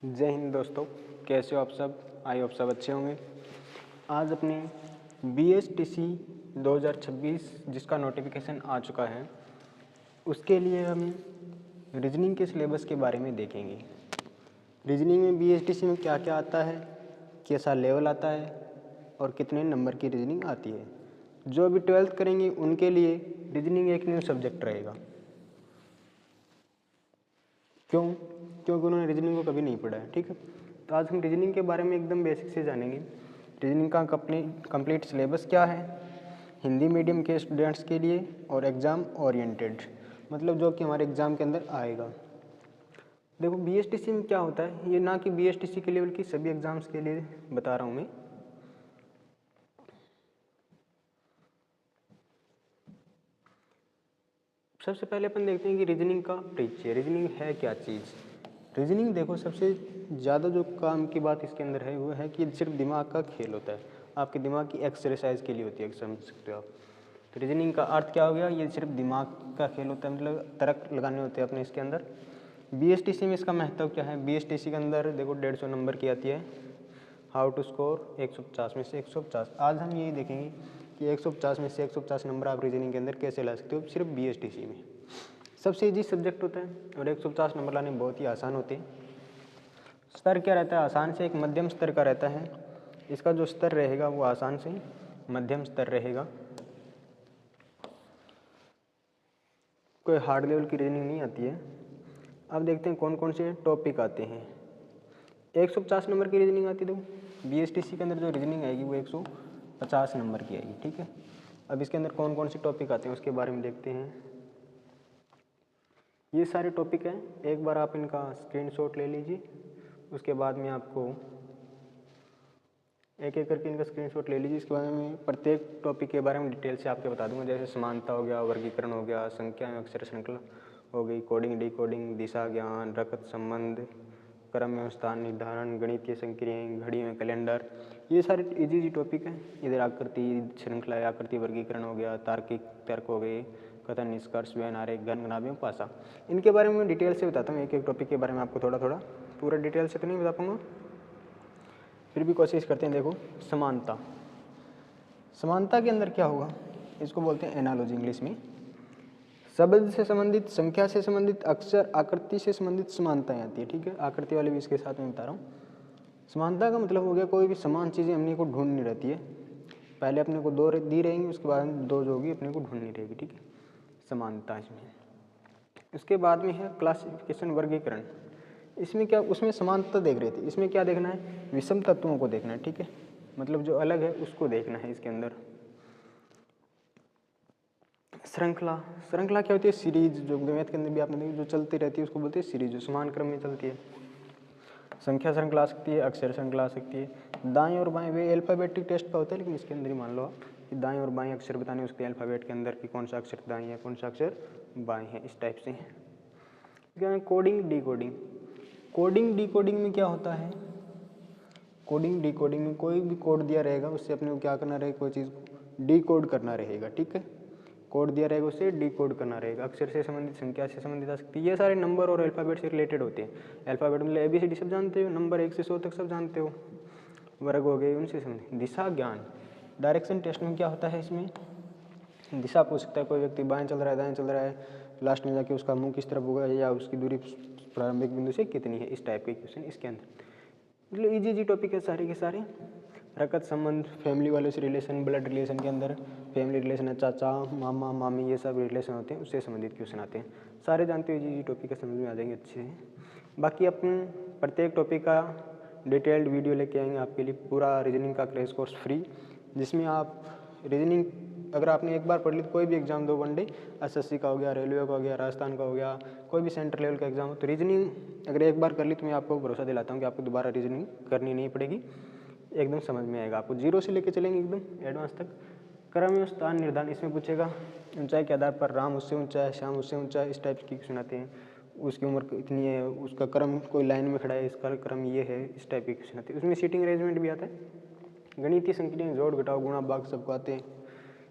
जय हिंद दोस्तों, कैसे हो आप सब। आई होप सब अच्छे होंगे। आज अपने BSTC 2026 जिसका नोटिफिकेशन आ चुका है, उसके लिए हम रीजनिंग के सिलेबस के बारे में देखेंगे। रीजनिंग में BSTC में क्या क्या आता है, कैसा लेवल आता है और कितने नंबर की रीजनिंग आती है। जो अभी 12th करेंगे उनके लिए रीजनिंग एक न्यू सब्जेक्ट रहेगा। क्योंकि उन्होंने रीजनिंग को कभी नहीं पढ़ा है। ठीक है, तो आज हम रीजनिंग के बारे में एकदम बेसिक से जानेंगे। रीजनिंग का कंप्लीट सिलेबस क्या है, हिंदी मीडियम के स्टूडेंट्स के लिए और एग्ज़ाम ओरिएंटेड, मतलब जो कि हमारे एग्ज़ाम के अंदर आएगा। देखो BSTC में क्या होता है, ये ना कि BSTC के लेवल की सभी एग्ज़ाम्स के लिए बता रहा हूँ मैं। सबसे पहले अपन देखते हैं कि रीजनिंग का परिचय। रीजनिंग है क्या चीज़। रीजनिंग देखो, सबसे ज़्यादा जो काम की बात इसके अंदर है वो है कि सिर्फ दिमाग का खेल होता है, आपके दिमाग की एक्सरसाइज के लिए होती है, समझ सकते हो आप। तो रीजनिंग का अर्थ क्या हो गया, ये सिर्फ दिमाग का खेल होता है, मतलब तर्क लगाने होते हैं अपने इसके अंदर। BSTC में इसका महत्व क्या है। BSTC के अंदर देखो 150 नंबर की आती है। हाउ टू स्कोर 150 में से 150। आज हम यही देखेंगे कि 150 में से 150 नंबर आप रीजनिंग के अंदर कैसे ला सकते हो, सिर्फ BSTC में। सबसे ईजी सब्जेक्ट होता है और 150 नंबर लाने बहुत ही आसान होते हैं। स्तर क्या रहता है, आसान से एक मध्यम स्तर का रहता है। इसका जो स्तर रहेगा वो आसान से मध्यम स्तर रहेगा, कोई हार्ड लेवल की रीजनिंग नहीं आती है। अब देखते हैं कौन कौन से टॉपिक आते हैं। 150 नंबर की रीजनिंग आती है। देखो BSTC के अंदर जो रीजनिंग आएगी वो 150 नंबर की आएगी। ठीक है, अब इसके अंदर कौन कौन से टॉपिक आते हैं उसके बारे में देखते हैं। ये सारे टॉपिक हैं, एक बार आप इनका स्क्रीनशॉट ले लीजिए। उसके बाद में आपको एक एक करके इनका स्क्रीनशॉट ले लीजिए। इसके बारे में प्रत्येक टॉपिक के बारे में डिटेल से आपको बता दूंगा। जैसे समानता हो गया, वर्गीकरण हो गया, संख्या एवं अक्षर श्रृंखला हो गई, कोडिंग डिकोडिंग, दिशा ज्ञान, रकत संबंध, क्रम एवं स्थान निर्धारण, गणितीय संक्रियाएं, घड़ी में कैलेंडर, ये सारे इजी टॉपिक हैं। इधर आकृति श्रृंखला, आकृति वर्गीकरण हो गया, तार्किक तर्क हो गए, कथन निष्कर्ष व्यन आरेख घन घनाभ एवं पासा। इनके बारे में मैं डिटेल से बताता हूँ। एक एक टॉपिक के बारे में आपको थोड़ा थोड़ा, पूरा डिटेल से तो नहीं बता पाऊँगा, फिर भी कोशिश करते हैं। देखो समानता, समानता के अंदर क्या होगा, इसको बोलते हैं एनालॉजी इंग्लिश में। शब्द से संबंधित, संख्या से संबंधित, अक्षर आकृति से संबंधित समानताएं आती है। ठीक है, आकृति वाली भी इसके साथ में बता रहा हूँ। समानता का मतलब हो गया कोई भी समान चीज़ें अपने को ढूंढनी रहती है। पहले अपने को दो दी रहेंगी, उसके बाद दो जो होगी अपने को ढूंढनी रहेगी। ठीक है, समानता इसमें। उसके बाद में है क्लासिफिकेशन, वर्गीकरण। इसमें क्या, उसमें समानता देख रहे थे, इसमें क्या देखना है, विषम तत्वों को देखना है। ठीक है, मतलब जो अलग है उसको देखना है इसके अंदर। श्रृंखला, श्रृंखला क्या होती है, सीरीज, जो मैथ के अंदर भी आपने देखी जो चलती रहती है उसको बोलते हैं सीरीज, जो समान क्रम में चलती है। संख्या श्रृंखला आ सकती है, अक्षर श्रृंखला आ सकती है। दाएं और बाएं वे अल्फ़ाबेटिक टेस्ट का होता है, लेकिन इसके अंदर ही मान लो आप कि दाएं और बाएं अक्षर बताने, उसके अल्फ़ाबेट के अंदर कि कौन सा अक्षर दाएं है कौन सा अक्षर बाएं है, इस टाइप से। क्या है कोडिंग डिकोडिंग। कोडिंग डिकोडिंग में क्या होता है, कोडिंग डिकोडिंग में कोई भी कोड दिया रहेगा उससे अपने को क्या करना रहेगा, कोई चीज़ को डिकोड करना रहेगा। ठीक है, कोड दिया रहेगा उसे डिकोड करना रहेगा। अक्षर से संबंधित, संख्या से संबंधित आ सकती है। ये सारे नंबर और अल्फ़ाबेट से रिलेटेड होते हैं। अल्फ़ाबेट मतलब ABCD सब जानते हो, नंबर 1 से 100 तक सब जानते हो, वर्ग हो गए उनसे संबंधित। दिशा ज्ञान, डायरेक्शन टेस्ट में क्या होता है, इसमें दिशा पूछ सकता है। कोई व्यक्ति बाएं चल रहा है, दाएं चल रहा है, लास्ट में जाके उसका मुंह किस तरफ होगा या उसकी दूरी प्रारंभिक बिंदु से कितनी है, इस टाइप के क्वेश्चन इसके अंदर। मतलब इजी टॉपिक है सारे के सारे। रकत संबंध, फैमिली वालों से रिलेशन, ब्लड रिलेशन के अंदर फैमिली रिलेशन है, चाचा मामा मामी ये सब रिलेशन होते हैं, उससे संबंधित क्वेश्चन आते हैं। सारे जानते हो, इजी टॉपिक है, समझ में आ जाएंगे अच्छे से। बाकी अपन प्रत्येक टॉपिक का डिटेल्ड वीडियो लेके आएंगे आपके लिए, पूरा रीजनिंग का क्रैश कोर्स फ्री, जिसमें आप रीजनिंग अगर आपने एक बार पढ़ ली तो कोई भी एग्जाम दो वनडे, SSC का हो गया, रेलवे का हो गया, राजस्थान का हो गया, कोई भी सेंट्रल लेवल का एग्जाम हो, तो रीजनिंग अगर एक बार कर ली तो मैं आपको भरोसा दिलाता हूँ कि आपको दोबारा रीजनिंग करनी नहीं पड़ेगी, एकदम समझ में आएगा आपको। जीरो से लेके चलेंगे एकदम एडवांस तक। क्रम एवं स्थान निर्धारण, इसमें पूछेगा ऊंचाई के आधार पर राम उससे ऊंचा है, श्याम उससे ऊंचा है, इस टाइप की सुनाते हैं। उसकी उम्र इतनी है, उसका क्रम कोई लाइन में खड़ा है, इसका क्रम ये है, इस टाइप की सुनाते हैं। उसमें सीटिंग अरेंजमेंट भी आता है। गणितीय संक्रियाएं, जोड़ घटाव गुणा भाग सबको आते हैं।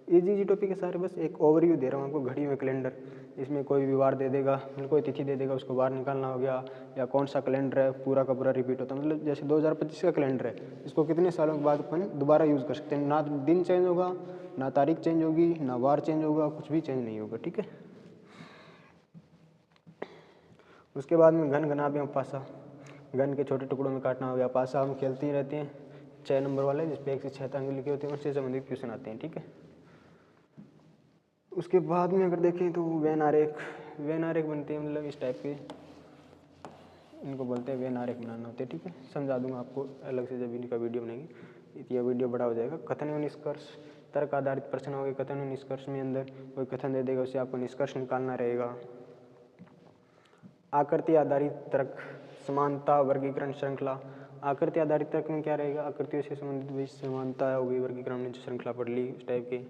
इजी टॉपिक है सारे, बस एक ओवरव्यू दे रहा हूँ आपको। घड़ी में कैलेंडर, इसमें कोई भी वार दे देगा, मतलब कोई तिथि दे देगा, उसको बाहर निकालना हो गया, या कौन सा कैलेंडर है पूरा का पूरा रिपीट होता है। मतलब जैसे 2025 का कैलेंडर है, इसको कितने सालों के बाद अपन दोबारा यूज़ कर सकते हैं। ना दिन चेंज होगा, ना तारीख चेंज होगी, ना वार चेंज होगा, कुछ भी चेंज नहीं होगा, ठीक है। उसके बाद में घन घनाभ पासा, घन के छोटे टुकड़ों में काटना हो गया। पासा हम खेलते ही रहते हैं, 6 नंबर वाले जिसपे 1 से 6 तक लिखे होते हैं, उससे संबंधित क्वेश्चन आते हैं, ठीक है। उसके बाद में अगर देखें तो वेन आरेख बनते हैं, मतलब इस टाइप के, इनको बोलते हैं वेन आरेख बनाना होते हैं, ठीक है। समझा दूंगा आपको अलग से जब इनका वीडियो बनाएंगे, यह वीडियो बड़ा हो जाएगा। कथन एवं निष्कर्ष, तर्क आधारित प्रश्न हो गए। कथन एवं निष्कर्ष में अंदर कोई कथन दे देगा, उससे आपको निष्कर्ष निकालना रहेगा। आकृति आधारित तर्क, समानता, वर्गीकरण, श्रृंखला। आकृति आधारित तर्क में क्या रहेगा, आकृतियों से संबंधित समानता हो गई, वर्गीकरण ने जो श्रृंखला पढ़ ली उस टाइप के।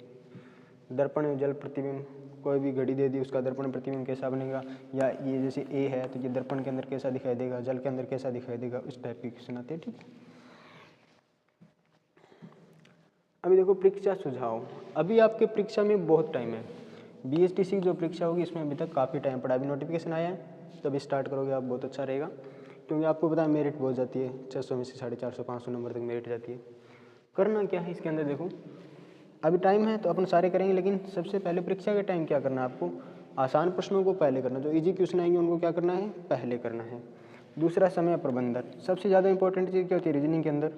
दर्पण एवं जल प्रतिबिंब, कोई भी घड़ी दे दी, उसका दर्पण प्रतिबिंब कैसा बनेगा, या ये जैसे ए है तो ये दर्पण के अंदर कैसा दिखाई देगा, जल के अंदर कैसा दिखाई देगा, उस टाइप के क्वेश्चन आते हैं, ठीक है। अभी देखो परीक्षा सुझाव, अभी आपके परीक्षा में बहुत टाइम है। BSTC जो परीक्षा होगी इसमें अभी तक काफ़ी टाइम पड़ा। अभी नोटिफिकेशन आया है, तब स्टार्ट करोगे आप, बहुत अच्छा रहेगा, क्योंकि आपको पता है मेरिट बहुत जाती है, 600 में से 450 500 नंबर तक मेरिट जाती है। करना क्या है इसके अंदर, देखो अभी टाइम है तो अपन सारे करेंगे, लेकिन सबसे पहले परीक्षा के टाइम क्या करना है आपको, आसान प्रश्नों को पहले करना, जो इजी क्वेश्चन आएंगे उनको क्या करना है, पहले करना है। दूसरा समय प्रबंधन, सबसे ज़्यादा इंपॉर्टेंट चीज़ क्या होती है रीजनिंग के अंदर,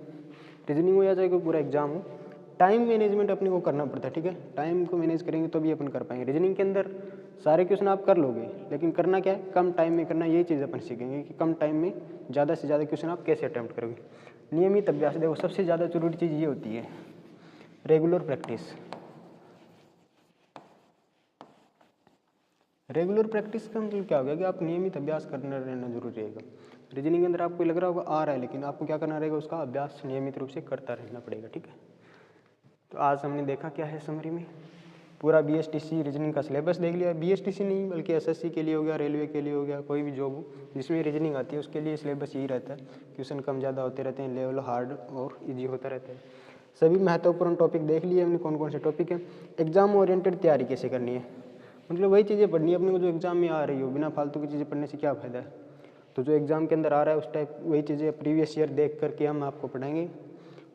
रीजनिंग हो या चाहे कोई पूरा एग्जाम हो, टाइम मैनेजमेंट अपने को करना पड़ता है, ठीक है। टाइम को मैनेज करेंगे तो भी अपन कर पाएंगे। रीजनिंग के अंदर सारे क्वेश्चन आप कर लोगे, लेकिन करना क्या है, कम टाइम में करना, यही चीज़ अपन सीखेंगे कि कम टाइम में ज़्यादा से ज़्यादा क्वेश्चन आप कैसे अटैम्प्ट करोगे। नियमित अभ्यास, देखो सबसे ज़्यादा जरूरी चीज़ ये होती है रेगुलर प्रैक्टिस। रेगुलर प्रैक्टिस का मतलब क्या होगा कि आप नियमित अभ्यास करना रहना जरूरी रहेगा। रीजनिंग के अंदर आपको लग रहा होगा आ रहा है, लेकिन आपको क्या करना रहेगा, उसका अभ्यास नियमित रूप से करता रहना पड़ेगा, ठीक है। तो आज हमने देखा क्या है समरी में, पूरा BSTC रीजनिंग का सिलेबस देख लिया। BSTC नहीं बल्कि SSC के लिए हो गया, रेलवे के लिए हो गया, कोई भी जॉब हो जिसमें रीजनिंग आती है उसके लिए सिलेबस यही रहता है। क्वेश्चन कम ज़्यादा होते रहते हैं, लेवल हार्ड और ईजी होता रहता है। सभी महत्वपूर्ण टॉपिक देख लिए हमने, कौन कौन से टॉपिक हैं। एग्जाम ओरिएंटेड तैयारी कैसे करनी है, मतलब वही चीज़ें पढ़नी है अपने को जो एग्जाम में आ रही हो, बिना फालतू की चीज़ें पढ़ने से क्या फ़ायदा है। तो जो एग्जाम के अंदर आ रहा है उस टाइप वही चीज़ें प्रीवियस ईयर देख करके हम आपको पढ़ाएंगे।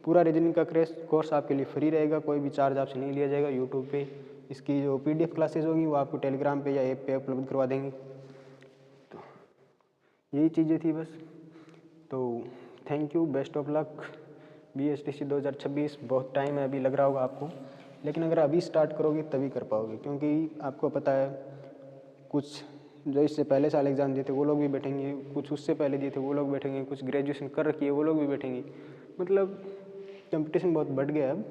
पूरा रीजनिंग का कोर्स आपके लिए फ्री रहेगा, कोई भी चार्ज आपसे नहीं लिया जाएगा। यूट्यूब पे इसकी जो PDF क्लासेस होगी वो आपको टेलीग्राम पे या ऐप पे उपलब्ध करवा देंगे। तो यही चीज़ें थी बस। तो thank you, best of luck. BSTC 2026 बहुत टाइम है अभी, लग रहा होगा आपको, लेकिन अगर अभी स्टार्ट करोगे तभी कर पाओगे, क्योंकि आपको पता है कुछ जो इससे पहले साल एग्ज़ाम दिए थे वो लोग भी बैठेंगे, कुछ उससे पहले दिए थे वो लोग बैठेंगे, कुछ ग्रेजुएशन कर रखी है वो लोग भी बैठेंगे, मतलब कंपटीशन बहुत बढ़ गया है अब।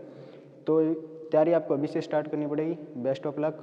तो तैयारी आपको अभी से स्टार्ट करनी पड़ेगी। Best of luck.